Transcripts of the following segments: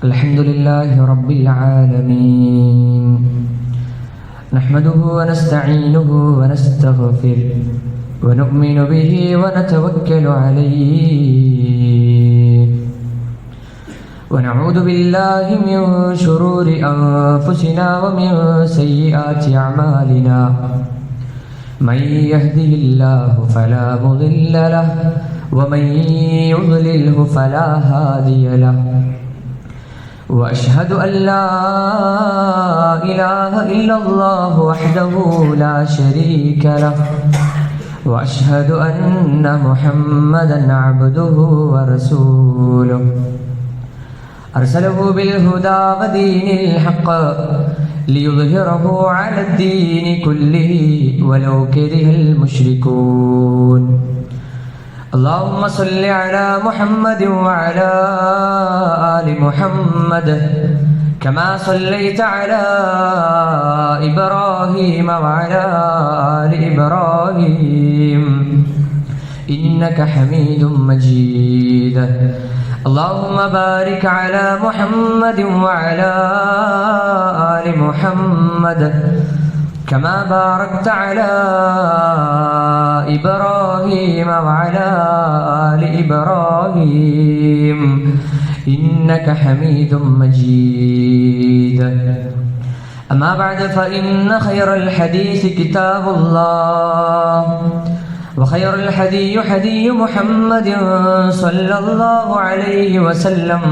الحمد لله رب العالمين نحمده ونستعينه ونستغفره ونؤمن به ونتوكل عليه ونعوذ بالله من شرور أنفسنا ومن سيئات أعمالنا من يهده الله فلا مضل له ومن يضلله فلا هادي له وأشهد أن لا إله إلا الله وحده لا شريك له وأشهد أن محمدا عبده ورسوله أرسله بالهدى ودين الحق ليظهره على الدين كله ولو كره المشركون اللهم صل على محمد وعلى آل محمد كما صليت على إبراهيم وعلى آل إبراهيم إنك حميد مجيد اللهم بارك على محمد وعلى آل محمد كما باركت على إبراهيم وعلى آل إبراهيم إنك حميد مجيد أما بعد فإن خير الحديث كتاب الله وخير الحدي حدي محمد صلى الله عليه وسلم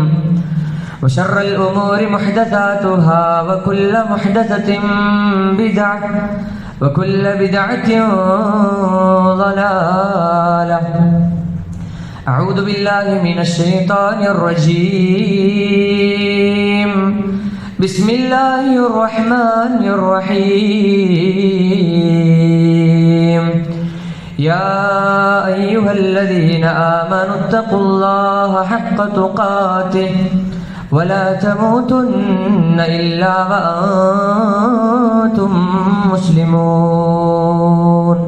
وشر الأمور محدثاتها وكل محدثة بدعة وكل بدعة ضلالة أعوذ بالله من الشيطان الرجيم بسم الله الرحمن الرحيم يا أيها الذين آمنوا اتقوا الله حق تقاته ولا تموتن إلا وأنتم مسلمون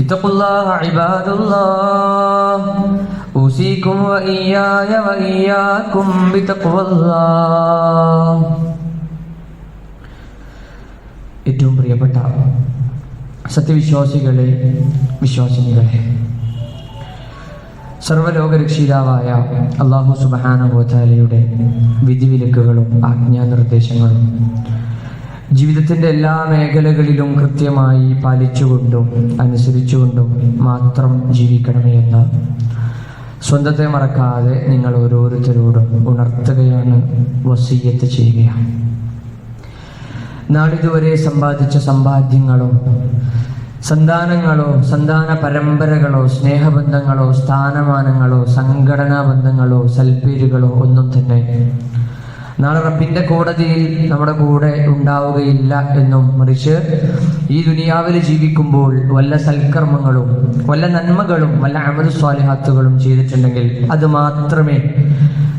اتقوا الله عباد الله أوصيكم وإياي وإياكم بتقوى الله ഏറ്റവും പ്രിയപ്പെട്ട സത്യവിശ്വാസികളെ, വിശ്വാസിനികളെ, സർവ്വലോകരക്ഷിതാവായ അല്ലാഹു സുബ്ഹാനഹു വ തആലയുടെ വിധിവിലക്കുകളും ആജ്ഞാനിർദ്ദേശങ്ങളും ജീവിതത്തിൻ്റെ എല്ലാ മേഖലകളിലും കൃത്യമായി പാലിച്ചുകൊണ്ടും അനുസരിച്ചുകൊണ്ടും മാത്രം ജീവിക്കണമേ എന്ന് സ്വന്തത്തെ മറക്കാതെ നിങ്ങൾ ഓരോരുത്തരോടും ഉണർത്തുകയാണ്, വസിയ്യത്ത് ചെയ്യുകയാണ്. നാളിതുവരെ സമ്പാദിച്ച സമ്പാദ്യങ്ങളോ സന്താനങ്ങളോ സന്താന പരമ്പരകളോ സ്നേഹബന്ധങ്ങളോ സ്ഥാനമാനങ്ങളോ സംഘടനാ ബന്ധങ്ങളോ സൽപ്പേരുകളോ ഒന്നും തന്നെ നാളെ റബ്ബിന്റെ കോടതിയിൽ നമ്മുടെ കൂടെ ഉണ്ടാവുകയില്ല എന്നും, മറിച്ച് ഈ ദുനിയാവിൽ ജീവിക്കുമ്പോൾ വല്ല സൽക്കർമ്മങ്ങളും വല്ല നന്മകളും വല്ല അമലു സ്വാലിഹാത്തുകളും ചെയ്തിട്ടുണ്ടെങ്കിൽ അത് മാത്രമേ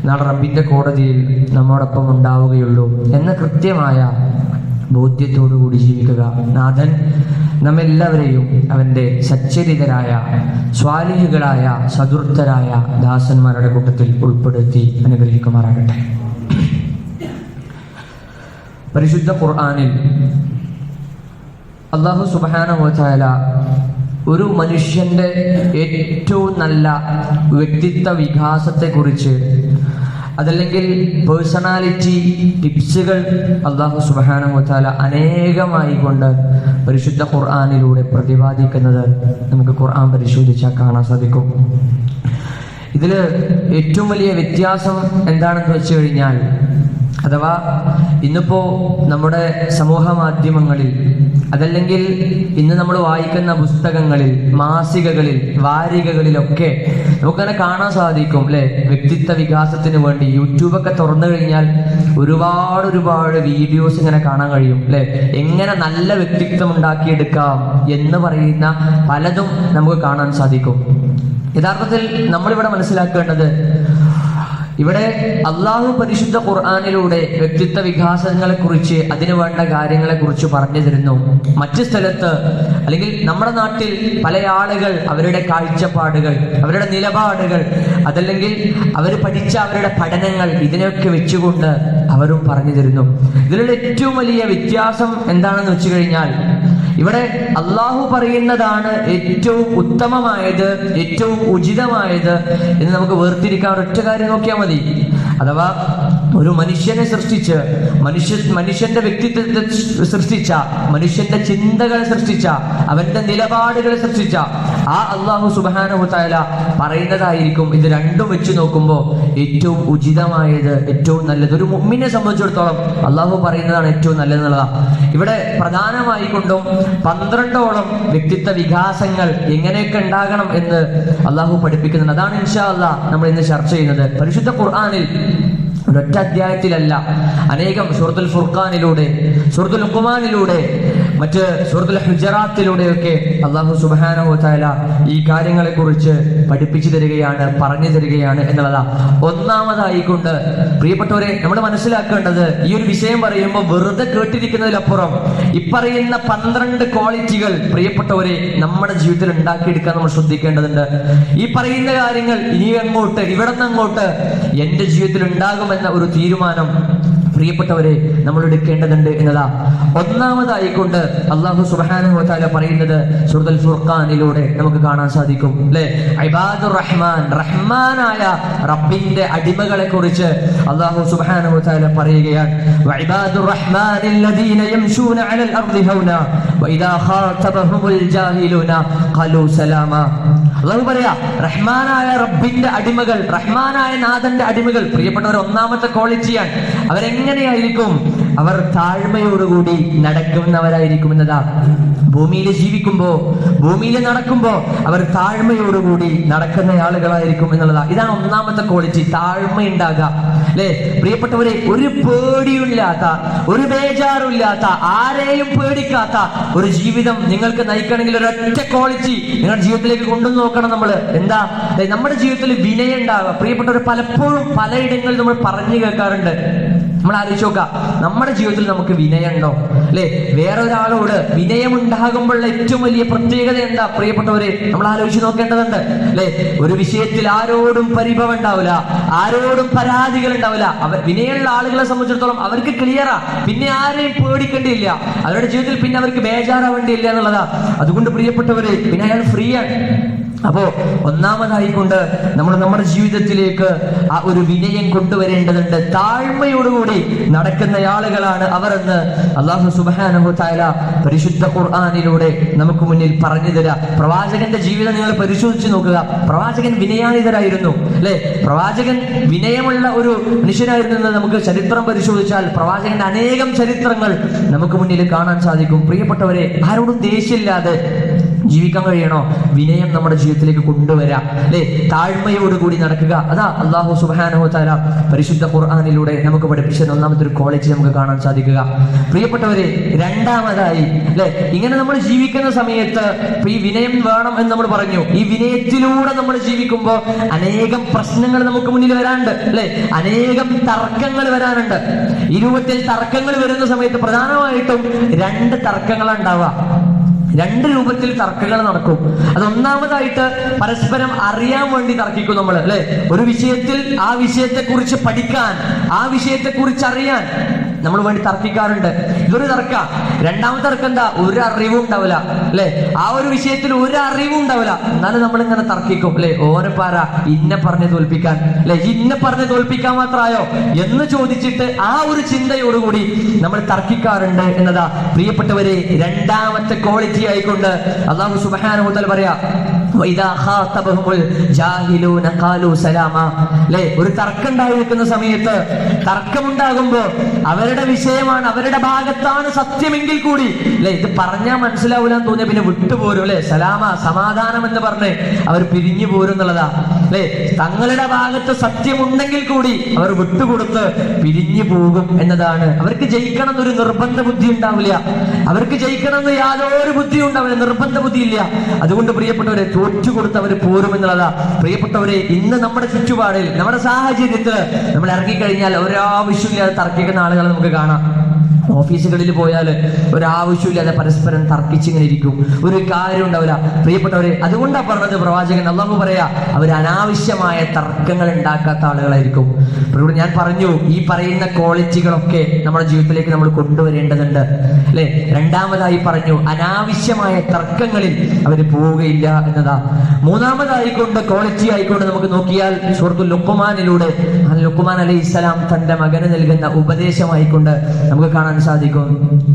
നാളെ റബ്ബിന്റെ കോടതിയിൽ നമ്മോടൊപ്പം ഉണ്ടാവുകയുള്ളൂ എന്ന കൃത്യമായ ബോധ്യത്തോടുകൂടി ജീവിക്കുക. നാഥൻ നമ്മെല്ലാവരെയും അവൻ്റെ സച്ചരിതരായ സ്വാലിഹികളായ സദുർത്തരായ ദാസന്മാരുടെ കൂട്ടത്തിൽ ഉൾപ്പെടുത്തി അനുഗ്രഹിക്കുമാറാകട്ടെ. പരിശുദ്ധ ഖുർആനിൽ അല്ലാഹു സുബ്ഹാനഹു വ തആല ഒരു മനുഷ്യന്റെ ഏറ്റവും നല്ല വ്യക്തിത്വ വികാസത്തെക്കുറിച്ച്, അതല്ലെങ്കിൽ പേഴ്സണാലിറ്റി ടിപ്സുകൾ അല്ലാഹു സുബ്ഹാനഹു വ തആല അനേകമായി കൊണ്ട് പരിശുദ്ധ ഖുർആനിലൂടെ പ്രതിപാദിക്കുന്നത് നമുക്ക് ഖുർആൻ പരിശോധിച്ചാൽ കാണാൻ സാധിക്കും. ഇതിൽ ഏറ്റവും വലിയ വ്യത്യാസം എന്താണെന്ന് വെച്ച് കഴിഞ്ഞാൽ, അഥവാ ഇന്നിപ്പോ നമ്മുടെ സമൂഹ മാധ്യമങ്ങളിൽ, അതല്ലെങ്കിൽ ഇന്ന് നമ്മൾ വായിക്കുന്ന പുസ്തകങ്ങളിൽ, മാസികകളിൽ, വാരികകളിലൊക്കെ നമുക്കങ്ങനെ കാണാൻ സാധിക്കും അല്ലെ, വ്യക്തിത്വ വികാസത്തിന് വേണ്ടി യൂട്യൂബൊക്കെ തുറന്നു കഴിഞ്ഞാൽ ഒരുപാട് വീഡിയോസ് ഇങ്ങനെ കാണാൻ കഴിയും അല്ലെ. എങ്ങനെ നല്ല വ്യക്തിത്വം ഉണ്ടാക്കിയെടുക്കാം എന്ന് പറയുന്ന പലതും നമുക്ക് കാണാൻ സാധിക്കും. യഥാർത്ഥത്തിൽ നമ്മളിവിടെ മനസ്സിലാക്കേണ്ടത്, ഇവിടെ അള്ളാഹു പരിശുദ്ധ ഖുർആനിലൂടെ വ്യക്തിത്വ വികാസങ്ങളെ കുറിച്ച്, അതിനു വേണ്ട കാര്യങ്ങളെ കുറിച്ച് പറഞ്ഞു തരുന്നു. മറ്റു സ്ഥലത്ത് അല്ലെങ്കിൽ നമ്മുടെ നാട്ടിൽ പല ആളുകൾ അവരുടെ കാഴ്ചപ്പാടുകൾ, അവരുടെ നിലപാടുകൾ, അതല്ലെങ്കിൽ അവർ പഠിച്ച അവരുടെ പഠനങ്ങൾ, ഇതിനെയൊക്കെ വെച്ചുകൊണ്ട് അവരും പറഞ്ഞു തരുന്നു. ഇതിലുള്ള ഏറ്റവും വലിയ വ്യത്യാസം എന്താണെന്ന് വെച്ച് കഴിഞ്ഞാൽ, ഇവിടെ അള്ളാഹു പറയുന്നതാണ് ഏറ്റവും ഉത്തമമായത്, ഏറ്റവും ഉചിതമായത് എന്ന് നമുക്ക് വേർതിരിക്കാൻ ഒരൊറ്റ കാര്യം നോക്കിയാൽ മതി. അഥവാ ഒരു മനുഷ്യനെ സൃഷ്ടിച്ച്, മനുഷ്യന്റെ വ്യക്തിത്വത്തെ സൃഷ്ടിച്ച, മനുഷ്യന്റെ ചിന്തകളെ സൃഷ്ടിച്ച, അവന്റെ നിലപാടുകളെ സൃഷ്ടിച്ച ആ അള്ളാഹു സുബ്ഹാനഹു വ തആല പറയുന്നതായിരിക്കും ഇത് രണ്ടും വെച്ച് നോക്കുമ്പോൾ ഏറ്റവും ഉചിതമായത്, ഏറ്റവും നല്ലത്. ഒരു മുഅ്മിനെ സംബന്ധിച്ചിടത്തോളം അള്ളാഹു പറയുന്നതാണ് ഏറ്റവും നല്ലതെന്നുള്ളതാണ്. ഇവിടെ പ്രധാനമായിക്കൊണ്ടും 12ഓളം വ്യക്തിത്വ വികാസങ്ങൾ എങ്ങനെയൊക്കെ ഉണ്ടാകണം എന്ന് അള്ളാഹു പഠിപ്പിക്കുന്നുണ്ട്. അതാണ് ഇൻഷാ അല്ലാഹ് നമ്മൾ ഇന്ന് ചർച്ച ചെയ്യുന്നത്. പരിശുദ്ധ ഖുർആനിൽ ഒരൊറ്റ അധ്യായത്തിലല്ല, അനേകം സൂറത്തുൽ ഫുർഖാനിലൂടെ, സൂറത്തുൽ ലുഖ്മാനിലൂടെ, മറ്റ് സൂറത്തുൽ ഹുജറാത്തിലൂടെയൊക്കെ അല്ലാഹു സുബ്ഹാനഹു വ തആല ഈ കാര്യങ്ങളെ കുറിച്ച് പഠിപ്പിച്ചു തരികയാണ്, പറഞ്ഞു തരികയാണ് എന്നുള്ളതാ. ഒന്നാമതായിക്കൊണ്ട് പ്രിയപ്പെട്ടവരെ, നമ്മൾ മനസ്സിലാക്കേണ്ടത്, ഈ ഒരു വിഷയം പറയുമ്പോൾ വെറുതെ കേട്ടിരിക്കുന്നതിലപ്പുറം ഇപ്പറയുന്ന 12 ക്വാളിറ്റികൾ പ്രിയപ്പെട്ടവരെ നമ്മുടെ ജീവിതത്തിൽ ഉണ്ടാക്കിയെടുക്കാൻ നമ്മൾ ശ്രദ്ധിക്കേണ്ടതുണ്ട്. ഈ പറയുന്ന കാര്യങ്ങൾ ഇനി അങ്ങോട്ട്, ഇവിടെ നിന്ന് അങ്ങോട്ട് എന്റെ ജീവിതത്തിൽ ഉണ്ടാകുമെന്ന ഒരു തീരുമാനം പ്രിയപ്പെട്ടവരെ നമ്മൾ എടുക്കേണ്ടതുണ്ട് എന്നതാ. ഒന്നാമതായിക്കൊണ്ട് അല്ലാഹു സുബ്ഹാനഹു വ തആല പറയുന്നത് സൂറത്തുൽ ഫുർഖാനിലൂടെ നമുക്ക് കാണാൻ സാധിക്കും, അല്ലേ? ഇബാദുർ റഹ്മാൻ, റഹ്മാനായ റബ്ബിന്റെ അടിമകളെ കുറിച്ച് അല്ലാഹു സുബ്ഹാനഹു വ തആല പറയുകയാണ്. വഇബാദുർ റഹ്മാനില്ലദീന യംശൂന അലൽ അർദി ഹൗന വഇദാ ഖാതബഹുമുൽ ജാഹിലൂന ഖാലൂ സലാമാ. അല്ലാഹു പറയാ, റഹ്മാനായ റബ്ബിന്റെ അടിമകൾ, റഹ്മാനായ നാഥന്റെ അടിമകൾ, പ്രിയപ്പെട്ടവർ, ഒന്നാമത്തെ ക്വാളിറ്റിയാണ്. അവരെങ്ങനെയായിരിക്കും? അവർ താഴ്മയോടുകൂടി നടക്കുന്നവരായിരിക്കും എന്നതാ. ഭൂമിയിൽ ജീവിക്കുമ്പോ, ഭൂമിയിൽ നടക്കുമ്പോ അവർ താഴ്മയോടുകൂടി നടക്കുന്ന ആളുകളായിരിക്കും എന്നുള്ളതാ. ഇതാണ് ഒന്നാമത്തെ ക്വാളിറ്റി, താഴ്മയുണ്ടാകുക, അല്ലെ പ്രിയപ്പെട്ടവരെ? ഒരു പേടിയില്ലാത്ത, ഒരു ബേജാറുമില്ലാത്ത, ആരെയും പേടിക്കാത്ത ഒരു ജീവിതം നിങ്ങൾക്ക് നയിക്കണമെങ്കിൽ ഒരൊറ്റ ക്വാളിറ്റി നിങ്ങളുടെ ജീവിതത്തിലേക്ക് കൊണ്ടുവന്ന് നോക്കണം നമ്മൾ. എന്താ? നമ്മുടെ ജീവിതത്തിൽ വിനയം ഉണ്ടാവുക. പ്രിയപ്പെട്ടവർ, പലപ്പോഴും പലയിടങ്ങളിൽ നമ്മൾ പറഞ്ഞു കേൾക്കാറുണ്ട്. നമ്മൾ ആലോചിച്ച് നോക്കുക, നമ്മുടെ ജീവിതത്തിൽ നമുക്ക് വിനയമുണ്ടോ? അല്ലെ? വേറൊരാളോട് വിനയമുണ്ടാകുമ്പോഴുള്ള ഏറ്റവും വലിയ പ്രത്യേകത എന്താ പ്രിയപ്പെട്ടവരെ? നമ്മൾ ആലോചിച്ച് നോക്കേണ്ടതുണ്ട്, അല്ലെ? ഒരു വിഷയത്തിൽ ആരോടും പരിഭവം ഉണ്ടാവില്ല, ആരോടും പരാതികൾ ഉണ്ടാവില്ല. വിനയമുള്ള ആളുകളെ സംബന്ധിച്ചിടത്തോളം അവർക്ക് ക്ലിയറാ, പിന്നെ ആരെയും പേടിക്കേണ്ടിയില്ല, അവരുടെ ജീവിതത്തിൽ പിന്നെ അവർക്ക് ബേജാറാവേണ്ടിയില്ല എന്നുള്ളതാ. അതുകൊണ്ട് പ്രിയപ്പെട്ടവരെ, പിന്നെ അയാൾ ഫ്രീ ആണ്. അപ്പോ ഒന്നാമതായിക്കൊണ്ട് നമ്മൾ നമ്മുടെ ജീവിതത്തിലേക്ക് ആ ഒരു വിനയം കൊണ്ടുവരേണ്ടതുണ്ട്. താഴ്മയോടുകൂടി നടക്കുന്ന ആളുകളാണ് അവർ എന്ന് അല്ലാഹു സുബ്ഹാനഹു വ തആല പരിശുദ്ധ ഖുർആനിലൂടെ നമുക്ക് മുന്നിൽ പറഞ്ഞു തരാം. പ്രവാചകന്റെ ജീവിതം നിങ്ങൾ പരിശോധിച്ച് നോക്കുക. പ്രവാചകൻ വിനയാനിതരായിരുന്നു, അല്ലെ? പ്രവാചകൻ വിനയമുള്ള ഒരു മനുഷ്യനായിരുന്നു എന്ന് നമുക്ക് ചരിത്രം പരിശോധിച്ചാൽ പ്രവാചകന്റെ അനേകം ചരിത്രങ്ങൾ നമുക്ക് മുന്നിൽ കാണാൻ സാധിക്കും. പ്രിയപ്പെട്ടവരെ, ആരോടും ദേഷ്യമില്ലാതെ ജീവിക്കാൻ കഴിയണോ? വിനയം നമ്മുടെ ജീവിതത്തിലേക്ക് കൊണ്ടുവരാം, അല്ലെ? താഴ്മയോടുകൂടി നടക്കുക. അതാ അല്ലാഹു സുബ്ഹാനഹു വ തആല പരിശുദ്ധ ഖുർആനിലൂടെ നമുക്ക് പഠിപ്പിച്ച ഒന്നാമത്തെ ഒരു ക്വാളിറ്റി നമുക്ക് കാണാൻ സാധിക്കുക. പ്രിയപ്പെട്ടവരെ, രണ്ടാമതായി, അല്ലെ, ഇങ്ങനെ നമ്മൾ ജീവിക്കുന്ന സമയത്ത് ഈ വിനയം വേണം എന്ന് നമ്മൾ പറഞ്ഞു. ഈ വിനയത്തിലൂടെ നമ്മൾ ജീവിക്കുമ്പോൾ അനേകം പ്രശ്നങ്ങൾ നമുക്ക് മുന്നിൽ വരാനുണ്ട്, അല്ലെ? അനേകം തർക്കങ്ങൾ വരാനുണ്ട്. ഈ രൂപത്തിൽ തർക്കങ്ങൾ വരുന്ന സമയത്ത് പ്രധാനമായിട്ടും 2 തർക്കങ്ങളാണ് ഉണ്ടാവുക. 2 രൂപത്തിൽ തർക്കങ്ങൾ നടക്കും. അതൊന്നാമതായിട്ട് പരസ്പരം അറിയാൻ വേണ്ടി തർക്കിക്കും നമ്മൾ, അല്ലെ? ഒരു വിഷയത്തിൽ ആ വിഷയത്തെ കുറിച്ച് പഠിക്കാൻ, ആ വിഷയത്തെ കുറിച്ച് അറിയാൻ നമ്മൾ വേണ്ടി തർക്കിക്കാറുണ്ട്. ഇതൊരു തർക്ക. രണ്ടാമത്തെ തർക്കം എന്താ? ഒരു അറിവും ഉണ്ടാവില്ല, അല്ലെ? ആ ഒരു വിഷയത്തിൽ ഒരു അറിവും ഉണ്ടാവില്ല, എന്നാലും നമ്മൾ ഇങ്ങനെ തർക്കിക്കും, അല്ലെ? ഓനെ പാര ഇന്നെ പറഞ്ഞ് തോൽപ്പിക്കാൻ, അല്ലെ? ഇന്നെ പറഞ്ഞ് തോൽപ്പിക്കാൻ മാത്രമായോ എന്ന് ചോദിച്ചിട്ട് ആ ഒരു ചിന്തയോടുകൂടി നമ്മൾ തർക്കിക്കാറുണ്ട് എന്നതാ പ്രിയപ്പെട്ടവരെ രണ്ടാമത്തെ ക്വാളിറ്റി ആയിക്കൊണ്ട് അല്ലാഹു സുബ്ഹാനഹു വ തആല പറയാ, വഇദാ ഖാതബഹുൽ ജാഹിലൂന ഖാലൂ സലാമാ. അല്ലെ? ഒരു തർക്കം ഉണ്ടായിരിക്കുന്ന സമയത്ത്, തർക്കമുണ്ടാകുമ്പോൾ അവരുടെ വിഷയമാണ്, അവരുടെ ഭാഗത്താണ് സത്യമെങ്കിൽ കൂടി, അല്ലെ, ഇത് പറഞ്ഞാൽ മനസ്സിലാവൂല എന്ന് തോന്നിയ പിന്നെ വിട്ടുപോരും, അല്ലെ? സലാമ, സമാധാനം എന്ന് പറഞ്ഞ് അവർ പിരിഞ്ഞു പോരും എന്നുള്ളതാ. അല്ലെ, തങ്ങളുടെ ഭാഗത്ത് സത്യമുണ്ടെങ്കിൽ കൂടി അവർ വിട്ടുകൊടുത്ത് പിരിഞ്ഞു പോകും എന്നതാണ്. അവർക്ക് ജയിക്കണം എന്നൊരു നിർബന്ധ ബുദ്ധി ഉണ്ടാവില്ല, അവർക്ക് ജയിക്കണം എന്ന് യാതൊരു ബുദ്ധിയും ഉണ്ടാവില്ല, നിർബന്ധ ബുദ്ധിയില്ല. അതുകൊണ്ട് പ്രിയപ്പെട്ടവരെ, തോറ്റുകൊടുത്ത് അവർ പോരും എന്നുള്ളതാ. പ്രിയപ്പെട്ടവരെ, ഇന്ന് നമ്മുടെ ചുറ്റുപാടിൽ, നമ്മുടെ സാഹചര്യത്തിൽ നമ്മൾ ഇറങ്ങിക്കഴിഞ്ഞാൽ ഒരാവശ്യമില്ലാതെ തർക്കിക്കുന്ന ആളുകളെ നമുക്ക് കാണാം. ഓഫീസുകളിൽ പോയാൽ ഒരാവശ്യമില്ലാതെ പരസ്പരം തർക്കിച്ചിങ്ങനെ ഇരിക്കും, ഒരു കാര്യം ഉണ്ടാവില്ല. പ്രിയപ്പെട്ടവരെ, അതുകൊണ്ടാണ് പറഞ്ഞത് പ്രവാചകൻ അല്ലാഹു പറയാ, അവർ അനാവശ്യമായ തർക്കങ്ങൾ ഉണ്ടാക്കാത്ത ആളുകളായിരിക്കും. ഞാൻ പറഞ്ഞു, ഈ പറയുന്ന ക്വാളിറ്റികളൊക്കെ നമ്മുടെ ജീവിതത്തിലേക്ക് നമ്മൾ കൊണ്ടുവരേണ്ടതുണ്ട്, അല്ലെ. രണ്ടാമതായി പറഞ്ഞു, അനാവശ്യമായ തർക്കങ്ങളിൽ അവർ പോവുകയില്ല എന്നതാ. മൂന്നാമതായിക്കൊണ്ട്, ക്വാളിറ്റി ആയിക്കൊണ്ട് നമുക്ക് നോക്കിയാൽ സൂറത്തുൽ ലുഖ്മാനിലൂടെ ലുഖ്മാൻ അലൈഹിസ്സലാം തന്റെ മകന് നൽകുന്ന ഉപദേശമായിക്കൊണ്ട് നമുക്ക് കാണാൻ സാധിക്കും.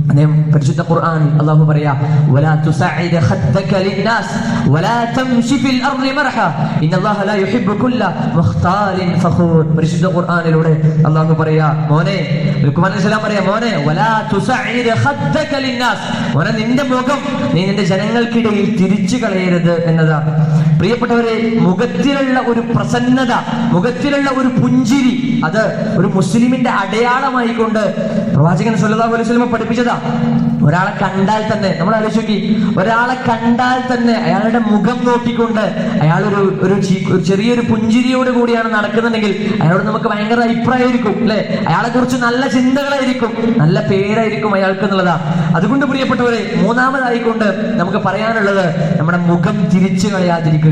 അദ്ദേഹം പരിശുദ്ധ ഖുർആൻ അല്ലാഹു പറയാ, വലാ തുസഇദ് ഖദ്ദക ലിന്നാസ് വലാ തംശി ഫിൽ അർളി മർഹ ഇന്നല്ലാഹ ലാ യുഹിബ്ബു കുല്ല മുഖ്താലിൻ ഫഖൂർ. പരിശുദ്ധ ഖുർആനിലൂടെ അല്ലാഹു പറയാ, മോനെ, ലുഖ്മാൻ അലൈഹിസ്സലാം പറയാ, മോനെ, വലാ തുസഇദ് ഖദ്ദക ലിന്നാസ്, മോനെ, നിന്റെ മുഖം നീ നിന്റെ ജനങ്ങൾക്കിടയിൽ തിരിച്ചു കളയരുത് എന്നതാണ്. പ്രിയപ്പെട്ടവരെ, മുഖത്തിലുള്ള ഒരു പ്രസന്നത, മുഖത്തിലുള്ള ഒരു പുഞ്ചിരി, അത് ഒരു മുസ്ലിമിന്റെ അടയാളമായിക്കൊണ്ട് പ്രവാചകൻ സല്ലല്ലാഹു അലൈഹി വസല്ലം പഠിപ്പിച്ചതാ. ഒരാളെ കണ്ടാൽ തന്നെ, നമ്മൾ ആലോചിച്ച്, ഒരാളെ കണ്ടാൽ തന്നെ അയാളുടെ മുഖം നോക്കിക്കൊണ്ട് അയാൾ ഒരു ചെറിയൊരു പുഞ്ചിരിയോട് കൂടിയാണ് നടക്കുന്നുണ്ടെങ്കിൽ അയാളോട് നമുക്ക് ഭയങ്കര അഭിപ്രായമായിരിക്കും, അല്ലെ. അയാളെ കുറിച്ച് നല്ല ചിന്തകളായിരിക്കും, നല്ല പേരായിരിക്കും അയാൾക്ക് എന്നുള്ളതാ. അതുകൊണ്ട് പ്രിയപ്പെട്ടവരെ, മൂന്നാമതായിക്കൊണ്ട് നമുക്ക് പറയാനുള്ളത്, നമ്മുടെ മുഖം തിരിച്ചു കളയാതിരിക്കുക.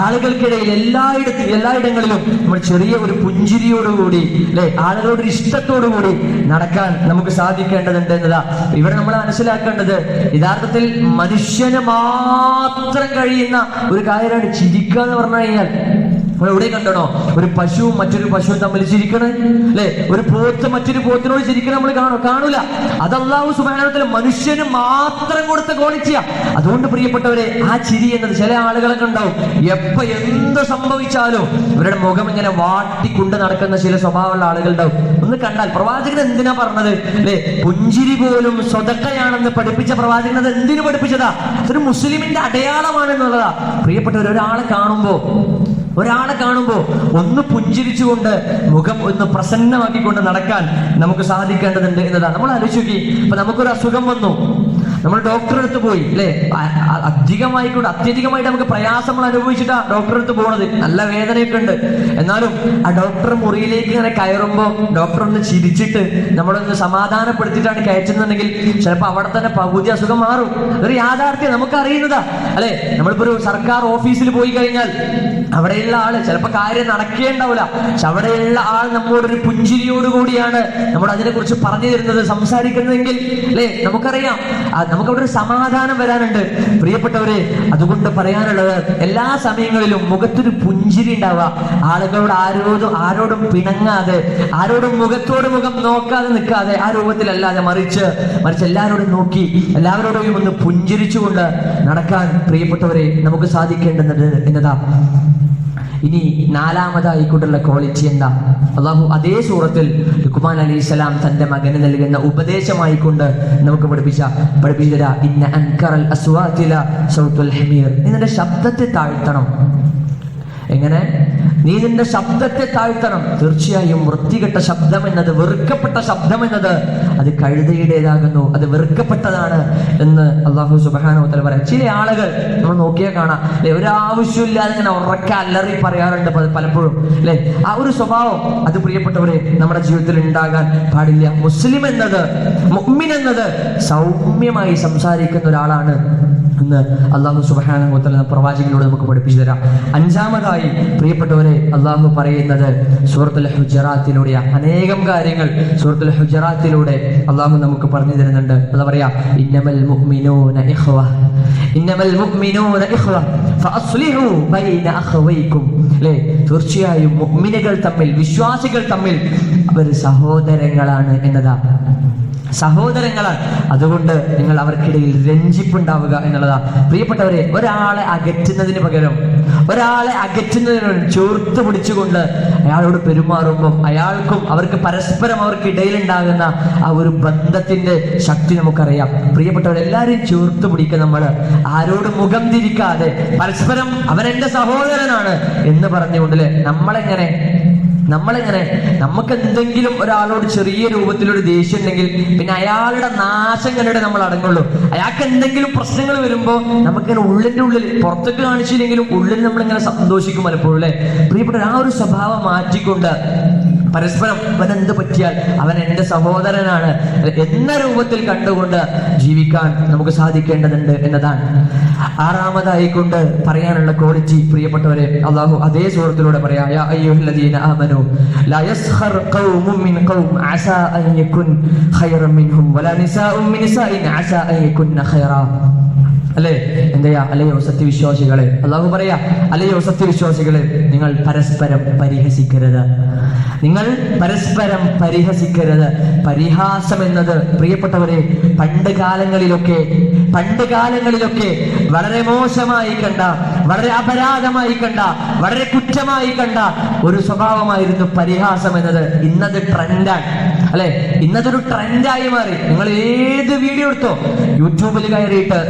ആളുകൾക്കിടയിൽ എല്ലായിടങ്ങളിലും നമ്മൾ ചെറിയ ഒരു പുഞ്ചിരിയോടുകൂടി, അല്ലെ, ആളുകളുടെ ഇഷ്ടത്തോടുകൂടി നടക്കാൻ നമുക്ക് സാധിക്കേണ്ടതുണ്ട് എന്നതാ. ഇവിടെ നമ്മൾ മനസ്സിലാക്കേണ്ടത്, യഥാർത്ഥത്തിൽ മനുഷ്യന് മാത്രം കഴിയുന്ന ഒരു കാര്യമാണ് ചിരിക്കുക എന്ന് പറഞ്ഞു കഴിഞ്ഞാൽ. നമ്മൾ എവിടെ കണ്ടണോ ഒരു പശുവും മറ്റൊരു പശുവും തമ്മിൽ ചിരിക്കണേ, അല്ലെ, ഒരു പോത്ത് മറ്റൊരു പോത്തിനോട് ചിരിക്കണം നമ്മൾ കാണൂല. അത് അല്ലാഹു സുബ്ഹാനഹു വ തആല മനുഷ്യന് മാത്രം കൊടുത്ത ക്വാളിറ്റിയാ. അതുകൊണ്ട് പ്രിയപ്പെട്ടവരെ, ആ ചിരി എന്നത്, ചില ആളുകളൊക്കെ ഉണ്ടാവും, എപ്പോ എന്ത് സംഭവിച്ചാലും ഇവരുടെ മുഖം ഇങ്ങനെ വാട്ടിക്കൊണ്ട് നടക്കുന്ന ചില സ്വഭാവമുള്ള ആളുകൾ ഉണ്ടാവും. ഒന്ന് കണ്ടാൽ, പ്രവാചകൻ എന്തിനാ പറഞ്ഞത്, അല്ലെ, പുഞ്ചിരി പോലും സ്വതക്കയാണെന്ന് പഠിപ്പിച്ച പ്രവാചകൻ അത് എന്തിനു പഠിപ്പിച്ചതാ? അതൊരു മുസ്ലിമിന്റെ അടയാളമാണ് എന്നുള്ളതാ. പ്രിയപ്പെട്ടവർ, ഒരാളെ കാണുമ്പോ ഒന്ന് പുഞ്ചിരിച്ചുകൊണ്ട് മുഖം ഒന്ന് പ്രസന്നമാക്കിക്കൊണ്ട് നടക്കാൻ നമുക്ക് സാധിക്കേണ്ടതുണ്ട് എന്നതാണ്. നമ്മൾ ആലോചിക്കി, ഇപ്പൊ നമുക്കൊരു അസുഖം വന്നു, നമ്മൾ ഡോക്ടറെ അടുത്ത് പോയി, അല്ലെ, അത്യധികമായിട്ട് നമുക്ക് പ്രയാസങ്ങൾ അനുഭവിച്ചിട്ടാ ഡോക്ടറെ അടുത്ത് പോണത്, നല്ല വേദനയൊക്കെ ഉണ്ട്. എന്നാലും ആ ഡോക്ടർ മുറിയിലേക്ക് ഇങ്ങനെ കയറുമ്പോ ഡോക്ടർ ഒന്ന് ചിരിച്ചിട്ട് നമ്മളൊന്ന് സമാധാനപ്പെടുത്തിയിട്ടാണ് കയറ്റുന്നുണ്ടെങ്കിൽ ചിലപ്പോൾ അവിടെ തന്നെ പകുതി അസുഖം മാറും. ഒരു യാഥാർത്ഥ്യം നമുക്കറിയുന്നതാ, അല്ലെ. നമ്മളിപ്പോ ഒരു സർക്കാർ ഓഫീസിൽ പോയി കഴിഞ്ഞാൽ അവിടെയുള്ള ആള് ചിലപ്പോ കാര്യം നടക്കേണ്ടാവില്ല, പക്ഷെ അവിടെയുള്ള ആൾ നമ്മോടൊരു പുഞ്ചിരിയോടുകൂടിയാണ് നമ്മൾ അതിനെ കുറിച്ച് പറഞ്ഞു തരുന്നത്, സംസാരിക്കുന്നതെങ്കിൽ, അല്ലെ, നമുക്കറിയാം നമുക്കവിടെ ഒരു സമാധാനം വരാനുണ്ട്. പ്രിയപ്പെട്ടവരെ, അതുകൊണ്ട് പറയാനുള്ളത്, എല്ലാ സമയങ്ങളിലും മുഖത്തൊരു പുഞ്ചിരി ഉണ്ടാവുക. ആളുകളോട് ആരോടും പിണങ്ങാതെ, ആരോടും മുഖത്തോട് മുഖം നോക്കാതെ നിൽക്കാതെ, ആ രൂപത്തിലല്ലാതെ മറിച്ച് എല്ലാവരോടും നോക്കി എല്ലാവരോടും ഒന്ന് പുഞ്ചിരിച്ചുകൊണ്ട് നടക്കാൻ പ്രിയപ്പെട്ടവരെ നമുക്ക് സാധിക്കേണ്ടതുണ്ട് എന്നതാ. ഇനി നാലാമതായിക്കൊണ്ടുള്ള ക്വാളിറ്റി എന്താ? അല്ലാഹു അതേ സൂറത്തിൽ ലുഖ്മാൻ അലൈഹിസ്സലാം തന്റെ മകന് നൽകുന്ന ഉപദേശമായിക്കൊണ്ട് നമുക്ക് പഠിപ്പിച്ചു തരാ. ഇന്ന അൻകറൽ അസ്വാതി ലസൗതുൽ ഹമീർ. നീ നിന്റെ ശബ്ദത്തെ താഴ്ത്തണം. എങ്ങനെ? നീ നിന്റെ ശബ്ദത്തെ താഴ്ത്തണം. തീർച്ചയായും വൃത്തികെട്ട ശബ്ദം എന്നത്, വെറുക്കപ്പെട്ട ശബ്ദം എന്നത് അത് കഴുതയുടേതാകുന്നു, അത് വെറുക്കപ്പെട്ടതാണ് എന്ന് അല്ലാഹു സുബ്ഹാനഹു വ തആല പറയാം. ചില ആളുകൾ നമ്മൾ നോക്കിയാൽ കാണാം, അല്ലെ, ഒരാവശ്യമില്ലാതെ ഇങ്ങനെ ഉറക്കെ അല്ലറി പറയാറുണ്ട് പലപ്പോഴും, അല്ലെ. ആ ഒരു സ്വഭാവം അത് പ്രിയപ്പെട്ടവരെ നമ്മുടെ ജീവിതത്തിൽ ഉണ്ടാകാൻ പാടില്ല. മുസ്ലിം എന്നത്, മുഅ്മിൻ എന്നത് സൗമ്യമായി സംസാരിക്കുന്ന ഒരാളാണ് എന്ന് അല്ലാഹു സുബ്ഹാനഹു വ തആല പ്രവാചകനിലൂടെ നമുക്ക് പഠിപ്പിച്ചു തരാം. അഞ്ചാമതായി പ്രിയപ്പെട്ടവരെ, അല്ലാഹു പറയുന്നത് സൂറത്തുൽ ഹുജറാത്തിലൂടെ അനേകം കാര്യങ്ങൾ സൂറത്തുൽ ഹുജറാത്തിലൂടെ അല്ലാഹു നമുക്ക് പറഞ്ഞു തരുന്നുണ്ട്. എന്താ പറയാ? ഇന്നമൽ മുഅ്മിനൂന ഇഖ്വ, ഇന്നമൽ മുഅ്മിനൂന ഇഖ്വ ഫഅസ്ലിഹു ബൈന അഖവൈക്കും. അല്ലേ, തീർച്ചയായും മുഅ്മിനുകൾ തമ്മിൽ, വിശ്വാസികൾ തമ്മിൽ അവർ സഹോദരങ്ങളാണ് എന്നതാ, സഹോദരങ്ങളാണ്. അതുകൊണ്ട് നിങ്ങൾ അവർക്കിടയിൽ രഞ്ജിപ്പുണ്ടാവുക എന്നുള്ളതാ. പ്രിയപ്പെട്ടവരെ, ഒരാളെ അകറ്റുന്നതിന് പകരം, ഒരാളെ അകറ്റുന്നതിന് ചേർത്ത് പിടിച്ചുകൊണ്ട് അയാളോട് പെരുമാറുമ്പം അയാൾക്കും അവർക്ക് പരസ്പരം അവർക്ക് ഇടയിലുണ്ടാകുന്ന ആ ഒരു ബന്ധത്തിന്റെ ശക്തി നമുക്കറിയാം. പ്രിയപ്പെട്ടവരെല്ലാരെയും ചേർത്ത് പിടിക്കുക. നമ്മൾ ആരോടും മുഖം തിരിക്കാതെ പരസ്പരം അവൻ എന്റെ സഹോദരനാണ് എന്ന് പറഞ്ഞുകൊണ്ടല്ലേ നമ്മളെങ്ങനെ നമുക്ക് എന്തെങ്കിലും ഒരാളോട് ചെറിയ രൂപത്തിലൊരു ദേഷ്യം ഉണ്ടെങ്കിൽ പിന്നെ അയാളുടെ നാശം കണ്ടിട്ട് നമ്മൾ അടങ്ങുള്ളൂ. അയാൾക്ക് എന്തെങ്കിലും പ്രശ്നങ്ങൾ വരുമ്പോൾ നമുക്കിങ്ങനെ ഉള്ളിന്റെ ഉള്ളിൽ പുറത്തേക്ക് കാണിച്ചില്ലെങ്കിലും ഉള്ളിൽ നമ്മളിങ്ങനെ സന്തോഷിക്കും പലപ്പോഴും അല്ലെ. പ്രിയപ്പെട്ട ആ ഒരു സ്വഭാവം മാറ്റിക്കൊണ്ട് പരസ്പരം അവൻ എന്ത് പറ്റിയാൽ അവൻ എന്റെ സഹോദരനാണ് എന്ന രൂപത്തിൽ കണ്ടുകൊണ്ട് ജീവിക്കാൻ നമുക്ക് സാധിക്കേണ്ടതുണ്ട് എന്നതാണ്. ആറാമതായിക്കൊണ്ട് പറയാനുള്ള ക്വാളിറ്റി പ്രിയപ്പെട്ടവരെ അള്ളാഹു അതേ സൂറത്തിലൂടെ പറയാ, യാ അയ്യുഹല്ലദീന ആമനൂ ലാ യസ്ഖർ ഖൗമുൻ മിൻ ഖൗം അസാ അൻ യകുൻ ഖൈറൻ മിൻഹും വലാ നിസാഉൻ മിൻ നിസാഇൻ അസാ അൻ യകുന്ന ഖൈറാ. അല്ലേ, എന്തെയാ അല്ലയോ സത്യവിശ്വാസികളെ, അള്ളാഹു പറയാ അല്ലയോ സത്യവിശ്വാസികളെ, നിങ്ങൾ പരസ്പരം പരിഹസിക്കരുത്. നിങ്ങൾ പരസ്പരം പരിഹസിക്കരുത്. പരിഹാസം എന്നത് പ്രിയപ്പെട്ടവരെ പണ്ട് കാലങ്ങളിലൊക്കെ വളരെ മോശമായി കണ്ട, വളരെ അപരാധമായി കണ്ട, വളരെ കുറ്റമായി കണ്ട ഒരു സ്വഭാവമായിരുന്നു പരിഹാസം എന്നത്. ഇന്നത് ട്രെൻഡാണ് അല്ലെ, ഇന്നതൊരു ട്രെൻഡായി മാറി. നിങ്ങൾ ഏത് വീഡിയോ എടുത്തോ, യൂട്യൂബിൽ കയറിയിട്ട്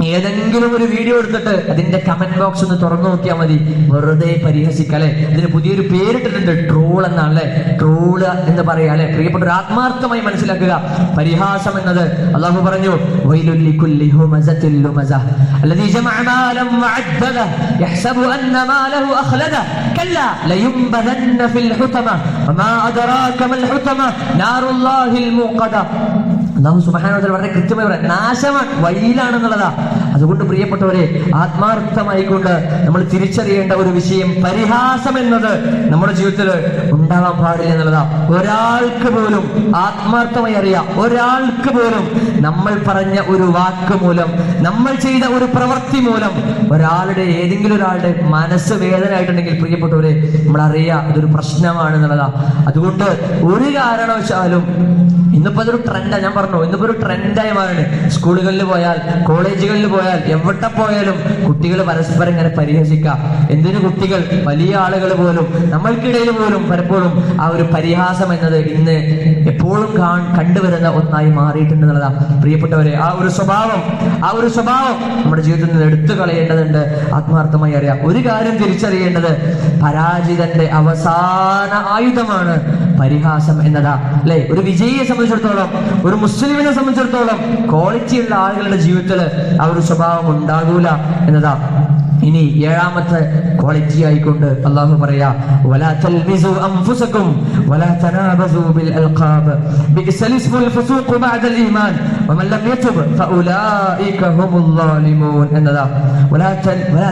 ഏതെങ്കിലും ഒരു വീഡിയോ എടുത്തിട്ട് അതിന്റെ കമന്റ് ബോക്സ് ഒന്ന് തുറന്നു നോക്കിയാൽ മതി, വെറുതെ പരിഹസിക്കല്ലേ. ഇതിന് പുതിയൊരു പേരിട്ടിട്ടുണ്ട്, ട്രോൾ എന്നാണല്ലേ. ട്രോള് എന്ന് പറയാ അല്ലെ. പ്രിയപ്പെട്ട ആത്മാർത്ഥമായി മനസ്സിലാക്കുക, പരിഹാസം എന്നത് അള്ളാഹു പറഞ്ഞു, വൈലുൽ ലികുല്ലി ഹുമസത്തിൽ ലുമസഹ അല്ലദീ ജമഅ മാലൻ വഅദ്ദദ യഹ്സബു അന്ന മാലഹു അഖ്ലദ കല്ലാ ലയുംബദന്ന ഫിൽ ഹുതമ വമാ അദ്റാക മൽ ഹുതമ നാറുല്ലാഹിൽ മുഖദ. അല്ലാഹു സുബ്ഹാനഹു വ തആല വളരെ കൃത്യമായി പറയാം, നാശമാണ്, വഴിയിലാണെന്നുള്ളതാ. അതുകൊണ്ട് പ്രിയപ്പെട്ടവരെ ആത്മാർത്ഥമായിക്കൊണ്ട് നമ്മൾ തിരിച്ചറിയേണ്ട ഒരു വിഷയം, പരിഹാസം എന്നത് നമ്മുടെ ജീവിതത്തിൽ ഉണ്ടാവാൻ പാടില്ല എന്നുള്ളതാ. ഒരാൾക്ക് പോലും ആത്മാർത്ഥമായി അറിയാം, ഒരാൾക്ക് പോലും നമ്മൾ പറഞ്ഞ ഒരു വാക്ക് മൂലം, നമ്മൾ ചെയ്ത ഒരു പ്രവൃത്തി മൂലം ഏതെങ്കിലും ഒരാളുടെ മനസ്സ് വേദനയായിട്ടുണ്ടെങ്കിൽ പ്രിയപ്പെട്ടവരെ നമ്മൾ അറിയാം ഇതൊരു പ്രശ്നമാണെന്നുള്ളതാ. അതുകൊണ്ട് ഒരു കാരണവശാലും ഇന്നിപ്പോ അതൊരു ട്രെൻഡാണ്, ഞാൻ പറഞ്ഞു ഇന്നിപ്പോ ഒരു ട്രെൻഡായി മാറാണ്. സ്കൂളുകളിൽ പോയാൽ, കോളേജുകളിൽ പോയാൽ, എവിടെ പോയാലും കുട്ടികൾ പരസ്പരം ഇങ്ങനെ പരിഹസിക്കാം. എന്തിനു കുട്ടികൾ, വലിയ ആളുകൾ പോലും, നമ്മൾക്കിടയിൽ പോലും പലപ്പോഴും ആ ഒരു പരിഹാസം എന്നത് ഇന്ന് എപ്പോഴും കണ്ടുവരുന്ന ഒന്നായി മാറിയിട്ടുണ്ടെന്നുള്ളതാ. പ്രിയപ്പെട്ടവരെ ആ ഒരു സ്വഭാവം നമ്മുടെ ജീവിതത്തിൽ നിന്ന് എടുത്തു കളയേണ്ടതുണ്ട്. ആത്മാർത്ഥമായി അറിയാം. ഒരു കാര്യം തിരിച്ചറിയേണ്ടത്, പരാജിതന്റെ അവസാന ആയുധമാണ് പരിഹാസം എന്നതാ അല്ലെ. ഒരു വിജയിയെ സംബന്ധിച്ചിടത്തോളം, ഒരു മുസ്ലിമിനെ സംബന്ധിച്ചിടത്തോളം ക്വാളിറ്റിയുള്ള ആളുകളുടെ ജീവിതത്തിൽ ആ ഒരു സ്വഭാവം ഉണ്ടാകൂല എന്നതാ. ഇനി ഏഴാമത്തെ ക്വാളിറ്റി ആയിക്കൊണ്ട് അള്ളാഹു പറയാ, വലാ തൽമിസു അൻഫുസകും വലാ തനാബസു ബിൽ അൽഖാബ് ബിഇസൽ ഇസ്മുൽ ഫുസൂഖ് ബഅദൽ ഈമാൻ വമൻ ലം യതുബ് ഫഉലൈക ഹുമുൽ ളാലിമൂൻ എന്നതാ. വലാ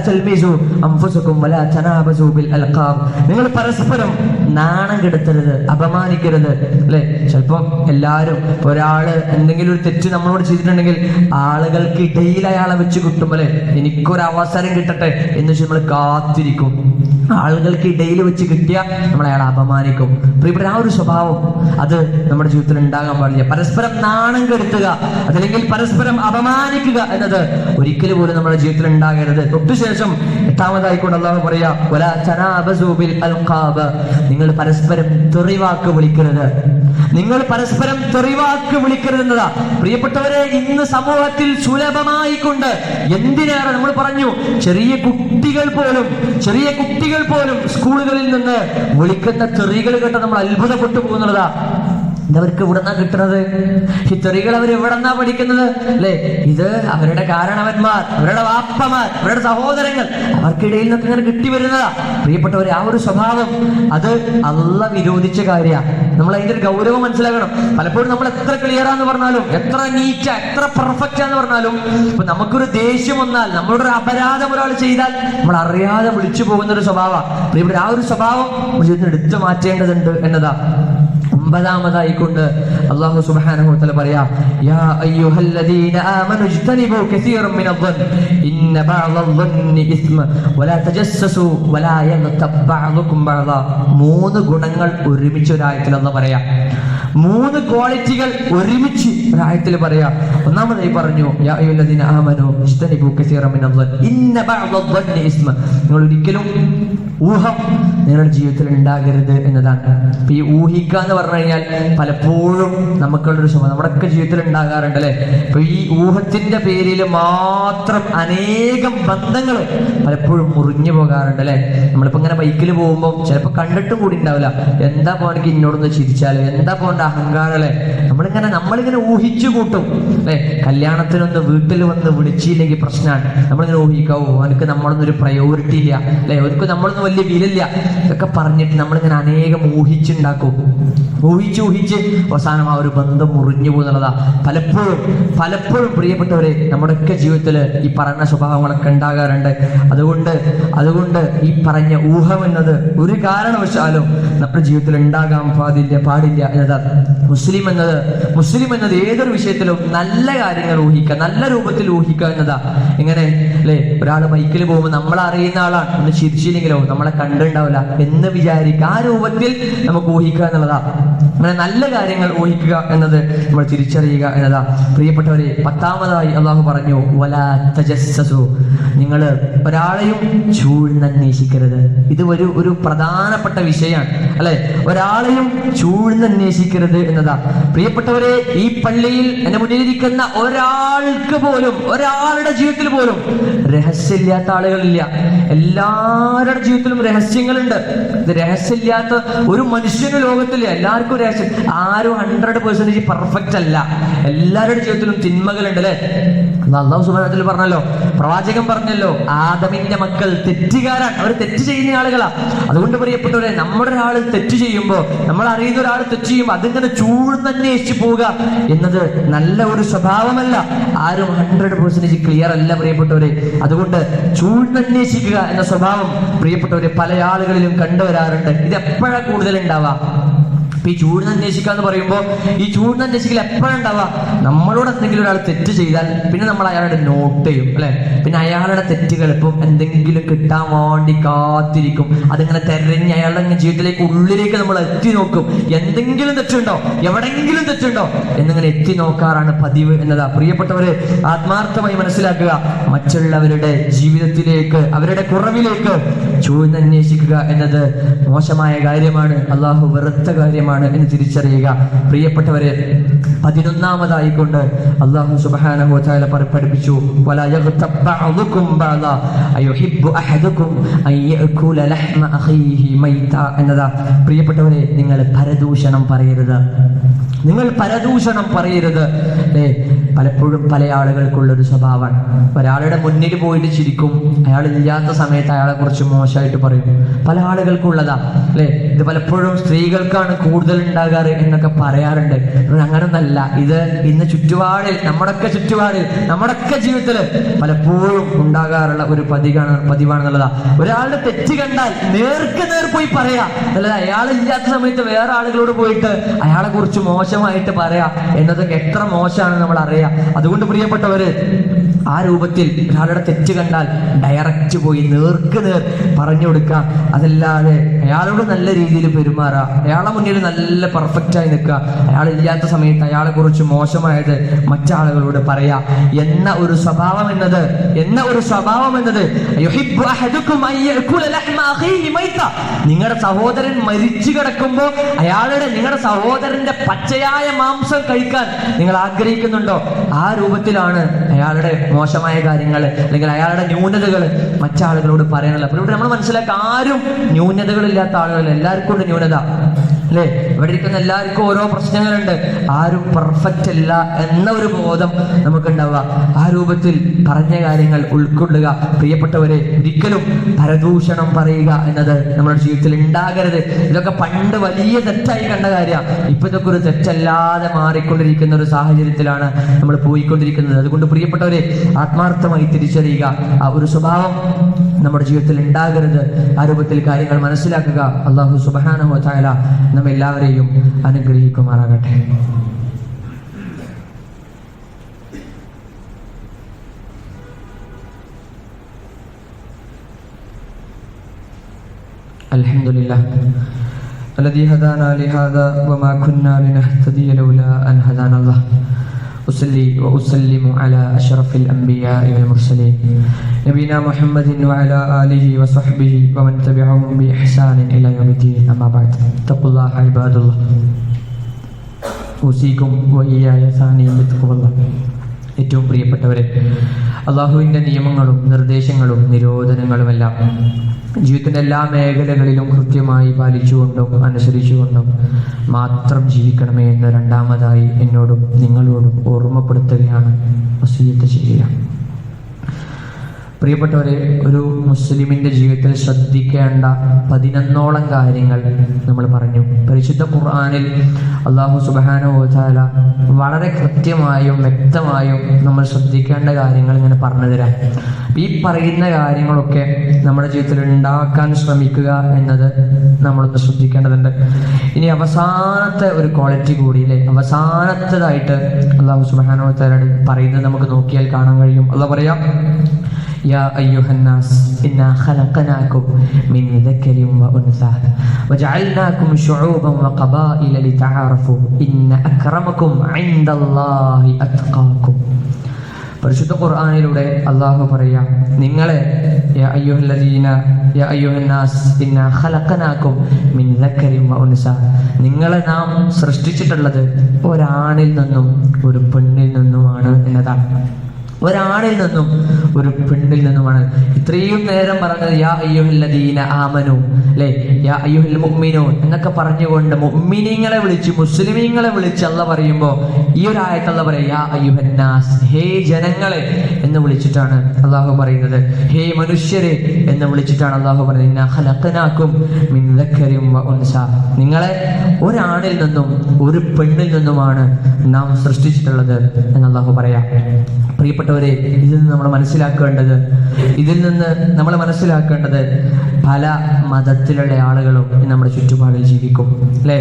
തൽമിസു അൻഫുസകും വലാ തനാബസു ബിൽ അൽഖാബ്. നിങ്ങൾ പരസ്പരം നാണം കെടുത്തരുത്, അപമാനിക്കരുത് അല്ലെ. ചിലപ്പം എല്ലാവരും ഒരാള് എന്തെങ്കിലും ഒരു തെറ്റ് നമ്മളോട് ചെയ്തിട്ടുണ്ടെങ്കിൽ ആളുകൾക്ക് ഇടയിൽ അയാളെ വെച്ച് കിട്ടും അല്ലെ, എനിക്കൊരു അവസരം കിട്ടട്ടെ എന്ന് വെച്ച് നമ്മൾ കാത്തിരിക്കും. ആളുകൾക്ക് ഇടയിൽ വെച്ച് കിട്ടിയ നമ്മൾ അയാളെ അപമാനിക്കും. പ്രിയപ്പെട്ട ആ ഒരു സ്വഭാവം അത് നമ്മുടെ ജീവിതത്തിൽ ഉണ്ടാകാൻ പാടില്ല. പരസ്പരം നാണം കെടുത്തുക, അതല്ലെങ്കിൽ പരസ്പരം അപമാനിക്കുക എന്നത് ഒരിക്കലും പോലും നമ്മുടെ ജീവിതത്തിൽ ഉണ്ടാകരുത്. തൊട്ടുശേഷം എട്ടാമതായിക്കൊണ്ട് അല്ലാഹു പറയാ, വലാ തനാബസു ബിൽ അൽഖാബ്. നിങ്ങൾ പരസ്പരം തെറിവാക്ക് വിളിക്കരുത്. നിങ്ങൾ പരസ്പരം തെറിവാക്ക് വിളിക്കരുത് എന്നതാ. പ്രിയപ്പെട്ടവരെ, ഇന്ന് സമൂഹത്തിൽ സുലഭമായിക്കൊണ്ട്, എന്തിനേറെ നമ്മൾ പറഞ്ഞു, ചെറിയ കുട്ടികൾ പോലും സ്കൂളുകളിൽ നിന്ന് വിളിക്കുന്ന തെറികൾ കേട്ട് നമ്മൾ അത്ഭുതപ്പെട്ടു പോകുന്നതാ. ഇതവർക്ക് എവിടെന്നാ കിട്ടുന്നത്? ഈ തെറികൾ അവർ എവിടെന്നാ പഠിക്കുന്നത് അല്ലെ? ഇത് അവരുടെ കാരണവന്മാർ, അവരുടെ വാപ്പമാർ, അവരുടെ സഹോദരങ്ങൾ, അവർക്കിടയിൽ നിന്നൊക്കെ ഇങ്ങനെ കിട്ടി വരുന്നതാ. പ്രിയപ്പെട്ടവരെ, ആ ഒരു സ്വഭാവം അത് അള്ളാഹ് വിരോധിച്ച കാര്യമാണ്. നമ്മൾ അതിന്റെ ഒരു ഗൗരവം മനസ്സിലാക്കണം. പലപ്പോഴും നമ്മൾ എത്ര ക്ലിയറാന്ന് പറഞ്ഞാലും, എത്ര നീറ്റ, എത്ര പെർഫെക്റ്റ് ആന്ന് പറഞ്ഞാലും, ഇപ്പൊ നമുക്കൊരു ദേഷ്യം വന്നാൽ, നമ്മളോട് ഒരു അപരാധം ഒരാൾ ചെയ്താൽ നമ്മൾ അറിയാതെ വിളിച്ചു പോകുന്ന ഒരു സ്വഭാവമാണ്. പ്രിയപ്പെട്ട ആ ഒരു സ്വഭാവം ജീവിതത്തിൽ എടുത്തു മാറ്റേണ്ടതുണ്ട് എന്നതാ. ഒമ്പതാമതായിക്കൊണ്ട് അല്ലാഹു സുബ്ഹാനഹു വ തആല പറയാ, യാ അയ്യുഹല്ലദീന ആമനു ഇജ്തനിബു കസീറൻ മിനദ്ദൻ ഇന്ന ബഅദദ്ദന്നി ഇസ്മ വലാ തജസ്സസു വലാ യഗ്തബ് ബഅദുകും ബഅദ. മൂന്ന് ഗുണങ്ങൾ ഒരുമിച്ച് ഒരായത്തിൽ അല്ലാഹു പറയാ. 3 ക്വാളിറ്റികൾ ഒരുമിച്ച് ഒരായത്തിൽ പറയാ. ഒന്നാമതായി പറഞ്ഞു, യാ അയ്യുഹല്ലദീന ആമനൂ ഇജ്തനിബൂ കസീറൻ മിനൽ-ളൻ ഇന്ന ബഅദ-ളന്നി ഇസ്മ. നിങ്ങൾ ഒരിക്കലും ഊഹം നിങ്ങളുടെ ജീവിതത്തിൽ ഉണ്ടാകരുത് എന്നതാണ്. ഇപ്പൊ ഈ ഊഹിക്കുക എന്ന് പറഞ്ഞു കഴിഞ്ഞാൽ പലപ്പോഴും നമുക്കുള്ളൊരു സ്വഭാവം നമ്മുടെയൊക്കെ ജീവിതത്തിൽ ഉണ്ടാകാറുണ്ട് അല്ലെ. ഇപ്പൊ ഈ ഊഹത്തിന്റെ പേരിൽ മാത്രം അനേകം ബന്ധങ്ങൾ പലപ്പോഴും മുറിഞ്ഞു പോകാറുണ്ട് അല്ലെ. നമ്മളിപ്പോ ഇങ്ങനെ ബൈക്കിൽ പോകുമ്പോൾ ചിലപ്പോൾ കണ്ടിട്ടും കൂടി ഉണ്ടാവില്ല, എന്താ പോണെങ്കിൽ ഇന്നോടൊന്ന് ചിരിച്ചാല്, എന്താ പോണ്ട അഹങ്കാരം അല്ലെ. നമ്മളിങ്ങനെ ഊഹിച്ചു കൂട്ടും അല്ലെ. കല്യാണത്തിനൊന്ന് വീട്ടിൽ വന്ന് വിളിച്ചില്ലെങ്കിൽ പ്രശ്നമാണ്. നമ്മളിങ്ങനെ ഊഹിക്കാവോ എനിക്ക് നമ്മളൊന്നും ഒരു പ്രയോറിറ്റി ഇല്ല അല്ലെ, അവർക്ക് നമ്മളൊന്നും വലിയ വിലയില്ല, ഇതൊക്കെ പറഞ്ഞിട്ട് നമ്മളിങ്ങനെ അനേകം ഊഹിച്ചുണ്ടാക്കും. ഊഹിച്ച് അവസാനം ആ ഒരു ബന്ധം മുറിഞ്ഞു പോകുന്നുള്ളതാ പലപ്പോഴും പ്രിയപ്പെട്ടവരെ നമ്മുടെയൊക്കെ ജീവിതത്തിൽ ഈ പറഞ്ഞ സ്വഭാവങ്ങളൊക്കെ ഉണ്ടാകാറുണ്ട്. അതുകൊണ്ട് ഈ പറഞ്ഞ ഊഹം എന്നത് ഒരു കാരണവശാലും നമ്മുടെ ജീവിതത്തിൽ ഉണ്ടാകാൻ പാടില്ല എന്നതാണ്. മുസ്ലിം എന്നത് ഏതൊരു വിഷയത്തിലും നല്ല കാര്യങ്ങൾ ഊഹിക്കുക, നല്ല രൂപത്തിൽ ഊഹിക്കുക എന്നതാ. എങ്ങനെ അല്ലെ, ഒരാൾ ബൈക്കിൽ പോകുമ്പോൾ നമ്മൾ അറിയുന്ന ആളാണ്, ഒന്ന് ചിരിച്ചില്ലെങ്കിലോ നമ്മളെ കണ്ടുണ്ടാവില്ല എന്ന് വിചാരിക്കുക, ആ രൂപത്തിൽ നമുക്ക് ഊഹിക്കുക എന്നുള്ളതാ. അങ്ങനെ നല്ല കാര്യങ്ങൾ ഊഹിക്കുക എന്നത് നമ്മൾ തിരിച്ചറിയുക എന്നതാ. പ്രിയപ്പെട്ടവരെ, 10ാമതായി അള്ളാഹു പറഞ്ഞു, വലാ തജസ്സസു, നിങ്ങൾ ഒരാളെയും ചൂഴ്ന്നന്വേഷിക്കരുത്. ഇത് ഒരു പ്രധാനപ്പെട്ട വിഷയമാണ് അല്ലെ. ഒരാളെയും ചൂഴ്ന്നന്വേഷിക്കരുത് എന്നതാ. പ്രിയപ്പെട്ടവരെ, ഈ പള്ളിയിൽ എന്റെ മുന്നിലിരിക്കുന്ന ഒരാൾക്ക് പോലും, ഒരാളുടെ ജീവിതത്തിൽ പോലും രഹസ്യമില്ലാത്ത ആളുകളില്ല. എല്ലാവരുടെ ജീവിതത്തിലും രഹസ്യങ്ങളുണ്ട്. ഇത് രഹസ്യമില്ലാത്ത ഒരു മനുഷ്യന് ലോകത്തില്ല. എല്ലാവർക്കും രഹസ്യം. ആരും 100% പെർഫെക്റ്റ് അല്ല. എല്ലാവരുടെ ജീവിതത്തിലും തിന്മകളുണ്ട് അല്ലെ. അല്ലാഹു സുബ്ഹാനഹു വ തആല പറഞ്ഞല്ലോ, പ്രവാചകൻ പറഞ്ഞല്ലോ, ആദമിന്റെ മക്കൾ തെറ്റുകാരാണ്, അവർ തെറ്റ് ചെയ്യുന്ന ആളുകളാ. അതുകൊണ്ട് പ്രിയപ്പെട്ടവരെ, നമ്മുടെ ഒരാൾ തെറ്റ് ചെയ്യുമ്പോൾ, നമ്മൾ അറിയുന്ന ഒരാൾ തെറ്റ് ചെയ്യുമ്പോൾ അതിങ്ങനെ ചൂഴ്ന്നന്വേഷിച്ചു പോവുക എന്നത് നല്ല ഒരു സ്വഭാവമല്ല. ആരും 100% ക്ലിയർ അല്ല പ്രിയപ്പെട്ടവരെ. അതുകൊണ്ട് ചൂഴ്ന്നന്വേഷിക്കുക എന്ന സ്വഭാവം പ്രിയപ്പെട്ടവരെ പല ആളുകളിലും കണ്ടുവരാറുണ്ട്. ഇത് എപ്പോഴാണ് കൂടുതൽ ഉണ്ടാവുക? ഈ ചൂഴ്ന്നന്വേഷിക്കുക എന്ന് പറയുമ്പോൾ ഈ ചൂഴ്ന്നന്വേഷിക്കൽ എപ്പോഴുണ്ടാവുക? നമ്മളോട് എന്തെങ്കിലും ഒരാൾ തെറ്റ് ചെയ്താൽ പിന്നെ നമ്മൾ അയാളുടെ നോട്ട് ചെയ്യും അല്ലെ. പിന്നെ അയാളുടെ തെറ്റുകൾ ഇപ്പം എന്തെങ്കിലും കിട്ടാൻ വേണ്ടി കാത്തിരിക്കും. അതിങ്ങനെ തെരഞ്ഞ് അയാളുടെ ജീവിതത്തിലേക്ക് ഉള്ളിലേക്ക് നമ്മൾ എത്തി നോക്കും. എന്തെങ്കിലും തെറ്റുണ്ടോ, എവിടെങ്കിലും തെറ്റുണ്ടോ എന്നിങ്ങനെ എത്തി നോക്കാറാണ് പതിവ് എന്നതാ. പ്രിയപ്പെട്ടവര്, ആത്മാർത്ഥമായി മനസ്സിലാക്കുക, മറ്റുള്ളവരുടെ ജീവിതത്തിലേക്ക്, അവരുടെ കുറവിലേക്ക് ചൂഴ്ന്നന്വേഷിക്കുക എന്നത് മോശമായ കാര്യമാണ്, അള്ളാഹു വെറുത്ത കാര്യമാണ് എന്ന് തിരിച്ചറിയുക. പ്രിയപ്പെട്ടവരെ, 11ാമതായിക്കൊണ്ട് അല്ലാഹു സുബ്ഹാനഹു വ തആല പഠിപ്പിച്ചു, വലാ യഗ്തബ് ബഅദുകും ബഅദാ അയുഹിബ്ബു അഹദുകും അൻ യഅകുല ലഹ്മ അഖീഹി മൈത എന്നതാ. പ്രിയപ്പെട്ടവരെ, നിങ്ങൾ പരദൂഷണം പറയരുത്. പലപ്പോഴും പല ആളുകൾക്കുള്ളൊരു സ്വഭാവമാണ്. ഒരാളുടെ മുന്നിൽ പോയിട്ട് ചിരിക്കും, അയാൾ ഇല്ലാത്ത സമയത്ത് അയാളെ കുറിച്ച് മോശമായിട്ട് പറയും. പല ആളുകൾക്കുള്ളതാ അല്ലെ. ഇത് പലപ്പോഴും സ്ത്രീകൾക്കാണ് കൂടുതൽ ഉണ്ടാകാറ് എന്നൊക്കെ പറയാറുണ്ട്. അങ്ങനൊന്നല്ല. ഇത് ഇന്ന് നമ്മുടെയൊക്കെ ചുറ്റുപാടിൽ നമ്മുടെയൊക്കെ ജീവിതത്തിൽ പലപ്പോഴും ഉണ്ടാകാറുള്ള ഒരു പതിവാണെന്നുള്ളതാ. ഒരാളുടെ തെറ്റ് കണ്ടാൽ നേർക്ക് നേർ പോയി പറയാ, അല്ലാതെ അയാളില്ലാത്ത സമയത്ത് വേറെ ആളുകളോട് പോയിട്ട് അയാളെ കുറിച്ച് മോശമായിട്ട് പറയാ എന്നതൊക്കെ എത്ര മോശമാണെന്ന് നമ്മൾ അറിയാം. അതുകൊണ്ട് പ്രിയപ്പെട്ടവര്, ആ രൂപത്തിൽ ഒരാളുടെ തെറ്റ് കണ്ടാൽ ഡയറക്റ്റ് പോയി നേർക്ക് നേർ പറഞ്ഞു കൊടുക്കുക. അതല്ലാതെ അയാളോട് നല്ല രീതിയിൽ പെരുമാറുക, അയാളെ മുന്നിൽ നല്ല പെർഫെക്റ്റായി നിൽക്കുക, അയാളില്ലാത്ത സമയത്ത് അയാളെ കുറിച്ച് മോശമായത് മറ്റാളുകളോട് പറയാ എന്ന ഒരു സ്വഭാവം എന്നത് നിങ്ങളുടെ സഹോദരൻ മരിച്ചു കിടക്കുമ്പോൾ നിങ്ങളുടെ സഹോദരന്റെ പച്ചയായ മാംസം കഴിക്കാൻ നിങ്ങൾ ആഗ്രഹിക്കുന്നുണ്ടോ? ആ രൂപത്തിലാണ് അയാളുടെ മോശമായ കാര്യങ്ങൾ അല്ലെങ്കിൽ അയാളുടെ ന്യൂനതകൾ മറ്റാളുകളോട് പറയാനുള്ള. അപ്പോൾ ഇവിടെ നമ്മൾ മനസ്സിലാക്കുക, ആരും ന്യൂനതകളില്ലാത്ത ആളുകൾ, എല്ലാവർക്കും ഉണ്ട് ന്യൂനത അല്ലെ. ഇവിടെ ഇരിക്കുന്ന എല്ലാവർക്കും ഓരോ പ്രശ്നങ്ങളുണ്ട്. ആരും പെർഫെക്റ്റ് അല്ല എന്ന ഒരു ബോധം നമുക്കുണ്ടാവുക. ആ രൂപത്തിൽ പറഞ്ഞ കാര്യങ്ങൾ ഉൾക്കൊള്ളുക. പ്രിയപ്പെട്ടവരെ, ഒരിക്കലും പരദൂഷണം പറയുക എന്നത് നമ്മുടെ ജീവിതത്തിൽ ഉണ്ടാകരുത്. ഇതൊക്കെ പണ്ട് വലിയ തെറ്റായി കണ്ട കാര്യമാണ്. ഇപ്പൊ ഇതൊക്കെ ഒരു തെറ്റല്ലാതെ മാറിക്കൊണ്ടിരിക്കുന്ന ഒരു സാഹചര്യത്തിലാണ് നമ്മൾ പോയിക്കൊണ്ടിരിക്കുന്നത്. അതുകൊണ്ട് പ്രിയപ്പെട്ടവരെ, ആത്മാർത്ഥമായി തിരിച്ചറിയുക, ആ ഒരു സ്വഭാവം നമ്മുടെ ജീവിതത്തിൽ ഉണ്ടാകരുത്. ആ രൂപത്തിൽ കാര്യങ്ങൾ മനസ്സിലാക്കുക. അല്ലാഹു സുബ്ഹാനഹു വ തആല നമ്മെല്ലാവരെയും അനുഗ്രഹിക്കുമാറാകട്ടെ. അൽഹംദുലില്ലാഹ് الذي هدانا لهذا وما كنا لنهتدي لولا أن هدانا الله. أصلي وأسلم على أشرف الأنبياء والمرسلين نبينا محمد وعلى آله وصحبه ومن تبعهم بإحسان إلى يوم الدين. أما بعد اتقوا الله عباد الله أوصيكم وإياي ثانيا بتقوى الله. ഏറ്റവും പ്രിയപ്പെട്ടവരെ, അള്ളാഹുവിൻ്റെ നിയമങ്ങളും നിർദ്ദേശങ്ങളും നിരോധനങ്ങളുമെല്ലാം ജീവിതത്തിൻ്റെ എല്ലാ മേഖലകളിലും കൃത്യമായി പാലിച്ചുകൊണ്ടും അനുസരിച്ചുകൊണ്ടും മാത്രം ജീവിക്കണമേ എന്ന് രണ്ടാമതായി എന്നോടും നിങ്ങളോടും ഓർമ്മപ്പെടുത്തുകയാണ്, വസിയ്യത്ത് ചെയ്യുക. പ്രിയപ്പെട്ടവരെ, ഒരു മുസ്ലിമിൻ്റെ ജീവിതത്തിൽ ശ്രദ്ധിക്കേണ്ട 11ഓളം കാര്യങ്ങൾ നമ്മൾ പറഞ്ഞു. പരിശുദ്ധ ഖുർആനിൽ അല്ലാഹു സുബ്ഹാനഹു വ തആല വളരെ കൃത്യമായും വ്യക്തമായും നമ്മൾ ശ്രദ്ധിക്കേണ്ട കാര്യങ്ങൾ ഇങ്ങനെ പറഞ്ഞു തരാം. ഈ പറയുന്ന കാര്യങ്ങളൊക്കെ നമ്മുടെ ജീവിതത്തിൽ ഉണ്ടാക്കാൻ ശ്രമിക്കുക എന്നത് നമ്മളൊന്ന് ശ്രദ്ധിക്കേണ്ടതുണ്ട്. ഇനി അവസാനത്തെ ഒരു ക്വാളിറ്റി കൂടി, അല്ലേ, അവസാനത്തേതായിട്ട് അല്ലാഹു സുബ്ഹാനഹു വ തആല പറയുന്നത് നമുക്ക് നോക്കിയാൽ കാണാൻ കഴിയും. അല്ലാഹു പറയാം, يا أيها الناس إنا خلقناكم من ذكر وأنثى وجعلناكم شعوبا وقبائل لتعارفوا إن أكرمكم عند الله أتقاكم. പരിശുദ്ധ ഖുർആനിലൂടെ അല്ലാഹു പറയാ, നിങ്ങളെ യാ അയ്യുഹന്നാസ് ഇന്നാ ഖലഖനാകും മിൻ ദക്കരിൻ വ ഉൻസ, നിങ്ങളെ നാം സൃഷ്ടിച്ചിട്ടുള്ളത് ഒരാണിൽ നിന്നും ഒരു പെണ്ണിൽ നിന്നുമാണ് എന്നതാണ്. ഒരാണിൽ നിന്നും ഒരു പെണ്ണിൽ നിന്നുമാണ്. ഇത്രയും നേരം പറഞ്ഞത് യാ അയ്യുഹല്ലദീന ആമനു, അല്ലേ, യാ അയ്യുഹൽ മുഅ്മിനൂൻ എന്നൊക്കെ പറഞ്ഞുകൊണ്ട് മുഅ്മിനീങ്ങളെ വിളിച്ച് മുസ്ലിമീങ്ങളെ വിളിച്ച് അല്ലാഹ് പറയുമ്പോൾ ഈ ഒരു ആയത്ത് അല്ലാഹ് പറയാ യാ അയ്യുഹന്നാസ്, ഹേ ജനങ്ങളെ എന്ന് വിളിച്ചിട്ടാണ് അല്ലാഹു പറയുന്നത്. ഹേ മനുഷ്യരെ എന്ന് വിളിച്ചിട്ടാണ് അല്ലാഹു പറയുന്നത്. ഇന്നാ ഖലഖനാകും മിൻ ദക്കരിൻ വ ഉൻസ, നിങ്ങളെ ഒരാണിൽ നിന്നും ഒരു പെണ്ണിൽ നിന്നുമാണ് നാം സൃഷ്ടിച്ചിട്ടുള്ളത് എന്ന് അല്ലാഹു പറയാം. പ്രിയപ്പെട്ടവരെ, ഇതിൽ നിന്ന് നമ്മൾ മനസ്സിലാക്കേണ്ടത് പല മതത്തിലുള്ള ആളുകളും നമ്മുടെ ചുറ്റുപാടിൽ ജീവിക്കും, അല്ലെ?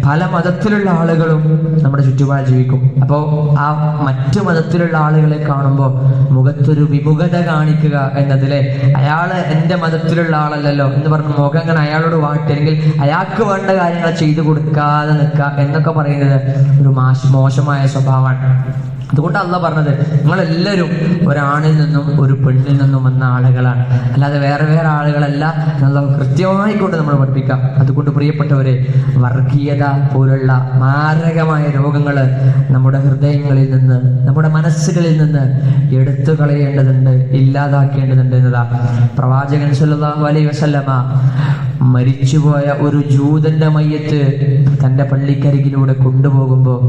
പല മതത്തിലുള്ള ആളുകളും നമ്മുടെ ചുറ്റുപാടിൽ ജീവിക്കും. അപ്പോൾ ആ മറ്റു മതത്തിലുള്ള ആളുകളെ കാണുമ്പോൾ മുഖത്തൊരു വിമുഖത കാണിക്കുക എന്നതിലെ അയാള് എൻ്റെ മതത്തിലുള്ള ആളല്ലല്ലോ എന്ന് പറഞ്ഞ് മുഖം അങ്ങനെ അയാളോട് വാട്ടി, അല്ലെങ്കിൽ അയാൾക്ക് വേണ്ട കാര്യങ്ങൾ ചെയ്തു കൊടുക്കാതെ നിൽക്കുക എന്നൊക്കെ പറയുന്നത് ഒരു മോശമായ സ്വഭാവമാണ്. അതുകൊണ്ട് അല്ലാഹ് പറഞ്ഞത്, നിങ്ങളെല്ലാവരും ഒരാണിൽ നിന്നും ഒരു പെണ്ണിൽ നിന്നും വന്ന ആളുകളാണ്, അല്ലാതെ വേറെ വേറെ ആളുകളല്ല എന്നുള്ളത് കൃത്യമായി കൊണ്ട് നമ്മൾ പഠിപ്പിക്കാം. അതുകൊണ്ട് പ്രിയപ്പെട്ടവരെ, വർഗീയത പോലുള്ള മാരകമായ രോഗങ്ങൾ നമ്മുടെ ഹൃദയങ്ങളിൽ നിന്ന്, നമ്മുടെ മനസ്സുകളിൽ നിന്ന് എടുത്തു കളയേണ്ടതുണ്ട്, ഇല്ലാതാക്കേണ്ടതുണ്ട് എന്നതാണ്. പ്രവാചകൻ സല്ലല്ലാഹു അലൈഹി വസല്ലമ മരിച്ചുപോയ ഒരു ജൂതന്റെ മയ്യത്ത് തന്റെ പള്ളിക്കരികിലൂടെ കൊണ്ടുപോകുമ്പോൾ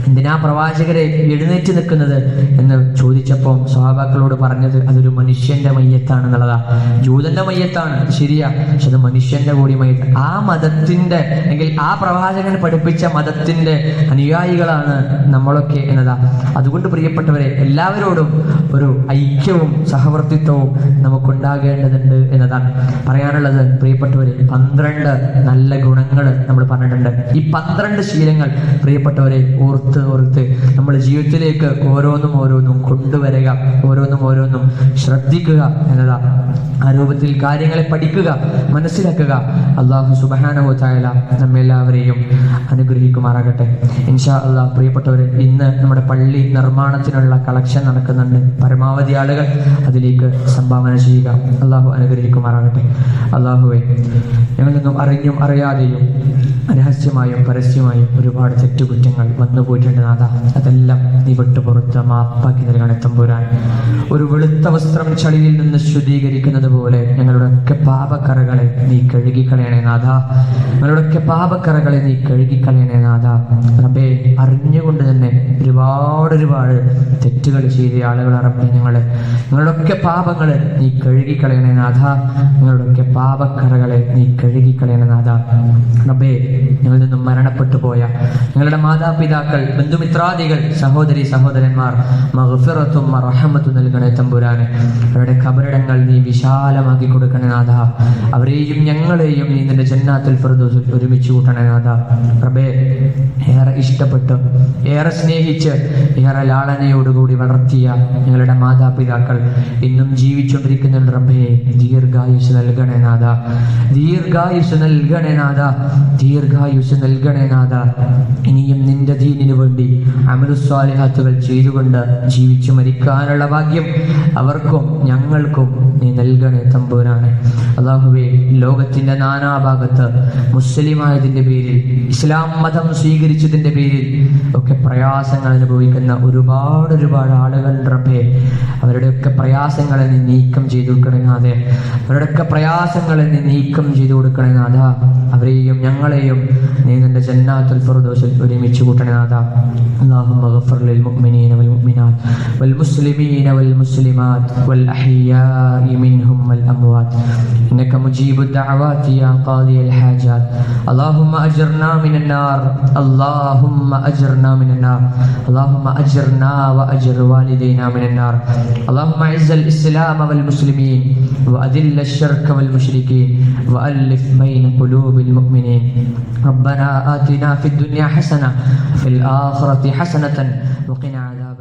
എന്തിനാ പ്രവാചകരെ എഴുന്നേറ്റ് നിൽക്കുന്നത് എന്ന് ചോദിച്ചപ്പോൾ സ്വഹാബാക്കളോട് പറഞ്ഞത് അതൊരു മനുഷ്യന്റെ മയ്യത്താണെന്നുള്ളതാ. ജൂതന്റെ മയ്യത്താണ് ശരിയാ, പക്ഷെ അത് മനുഷ്യന്റെ കൂടി മയ്യത്ത്. ആ മതത്തിന്റെ, അല്ലെങ്കിൽ ആ പ്രവാചകൻ പഠിപ്പിച്ച മതത്തിന്റെ അനുയായികളാണ് നമ്മളൊക്കെ എന്നതാ. അതുകൊണ്ട് പ്രിയപ്പെട്ടവരെ, എല്ലാവരോടും ഒരു ഐക്യവും സഹവർത്തിത്വവും നമുക്കുണ്ടാകേണ്ടതുണ്ട് എന്നതാണ് പറയാനുള്ളത്. പ്രിയപ്പെട്ടവരെ, 12 നല്ല ഗുണങ്ങൾ നമ്മൾ പറഞ്ഞിട്ടുണ്ട്. ഈ 12 ശീലങ്ങൾ പ്രിയപ്പെട്ടവരെ ഓർത്ത് നമ്മൾ ജീവിതത്തിലേക്ക് ഓരോന്നും കൊണ്ടുവരിക, ഓരോന്നും ശ്രദ്ധിക്കുക എന്നതാ. ആ രൂപത്തിൽ കാര്യങ്ങളെ പഠിക്കുക, മനസ്സിലാക്കുക. അല്ലാഹു സുബ്ഹാനഹു വ തആല നമ്മെല്ലാവരെയും അനുഗ്രഹിക്കുമാറാകട്ടെ. ഇൻഷാ അല്ലാഹ്. പ്രിയപ്പെട്ടവരെ, ഇന്ന് നമ്മുടെ പള്ളി നിർമ്മാണത്തിനുള്ള കളക്ഷൻ നടക്കുന്നുണ്ട്. പരമാവധി ആളുകൾ അതിലേക്ക് സംഭാവന ചെയ്യുക. അല്ലാഹു അനുഗ്രഹിക്കുമാറാകട്ടെ. അല്ലാഹുവേ, ഞങ്ങളിൽ നിന്നും അറിഞ്ഞും അറിയാതെയും രഹസ്യമായും പരസ്യമായും ഒരുപാട് തെറ്റുകുറ്റങ്ങൾ വന്നു പോയിട്ടുണ്ട് നാഥ. അതെല്ലാം നീ വിട്ടുപുറത്ത് മാപ്പാക്കി നൽകണേ തമ്പുരാൻ. ഒരു വെളുത്ത വസ്ത്രം ചളിയിൽ നിന്ന് ശുദ്ധീകരിക്കുന്നത് പോലെ ഞങ്ങളുടെയൊക്കെ പാപക്കറകളെ നീ കഴുകിക്കളയണേ നാഥ. ഞങ്ങളുടെയൊക്കെ പാപക്കറകളെ നീ കഴുകിക്കളയണേ നാഥ. റബ്ബേ, അറിഞ്ഞുകൊണ്ട് തന്നെ ഒരുപാട് തെറ്റുകൾ ചെയ്ത ആളുകളെ റബ്ബേ, ഞങ്ങളുടെയൊക്കെ പാപങ്ങളെ നീ കഴുകിക്കളയണേ നാഥ. ഞങ്ങളുടെയൊക്കെ പാപക്കറകളെ നീ കഴുകിക്കളയണേ നാഥ. റബ്ബേ, ഞങ്ങളിൽ നിന്നും മരണപ്പെട്ടു പോയ ഞങ്ങളുടെ മാതാപിതാക്കൾ, ബന്ധുമിത്രാദികൾ, സഹോദരി സഹോദരന്മാർ മഗ്ഫിറത്തും റഹ്മത്തും നൽകണേ തമ്പുരാനെ. അവരുടെ ഖബറിടങ്ങൾ നീ വിശാലമാക്കി കൊടുക്കണേ നാഥ. അവരെയും ഞങ്ങളെയും നീ നിന്റെ ജന്നാത്തുൽ ഫിർദൗസിൽ ഒരുമിച്ച് കൂട്ടണേ നാഥ. റബ്ബേ, ഏറെ ഇഷ്ടപ്പെട്ട്, ഏറെ സ്നേഹിച്ച്, ഏറെ ലാളനയോടുകൂടി വളർത്തിയ ഞങ്ങളുടെ മാതാപിതാക്കൾ ഇന്നും ജീവിച്ചുകൊണ്ടിരിക്കുന്ന റബ്ബേ, ദീർഘായുസ് നൽകണേ നാഥ, ദീർഘായുസ് നൽകണേ നാഥ, ദീർഘായുസ് നൽകണേ നാഥ. ഇനിയും നിന്റെ ദീനിനു വേണ്ടി അമലുസ്വാലിഹാത്തുകൾ ചെയ്തുകൊണ്ട് ജീവിച്ചു മരിക്കാനുള്ള ഭാഗ്യം അവർക്കും ഞങ്ങൾക്കും നീ നൽകണേ തമ്പുരാനെ. അല്ലാഹുവേ, ലോകത്തിന്റെ നാനാഭാഗത്ത് മുസ്ലിമായതിന്റെ പേരിൽ, ഇസ്ലാം മതം സ്വീകരിച്ചതിന്റെ പേരിൽ ഒക്കെ പ്രയാസങ്ങൾ അനുഭവിക്കുന്ന ഒരുപാട് ആളുകൾ റബ്ബേ, അവരുടെയൊക്കെ പ്രയാസങ്ങളെ നീ നീക്കം ചെയ്തു കൊടുക്കണേ നാഥേ. അവരുടെയൊക്കെ പ്രയാസങ്ങളെ നീ നീക്കം ചെയ്തു കൊടുക്കണേ നാഥ. അവരെയും ഞങ്ങളെയും നീ നിന്റെ ജന്നാത്തുൽ ഫിർദൗസിൽ ഒരുമിച്ച് കൂട്ടണേ നാഥ. اللهم اغفر للمؤمنين والمؤمنات والمسلمين والمسلمات والأحياء منهم والأموات إنك مجيب الدعوات يا قاضي الحاجات. اللهم أجرنا من النار، اللهم أجرنا من النار، اللهم أجرنا وأجر والدينا من النار. اللهم أعز الإسلام والمسلمين وأذل الشرك والمشركين وألف بين قلوب المؤمنين. ربنا آتنا في الدنيا حسنة وفي الآخرة حسنة وقنا عذاب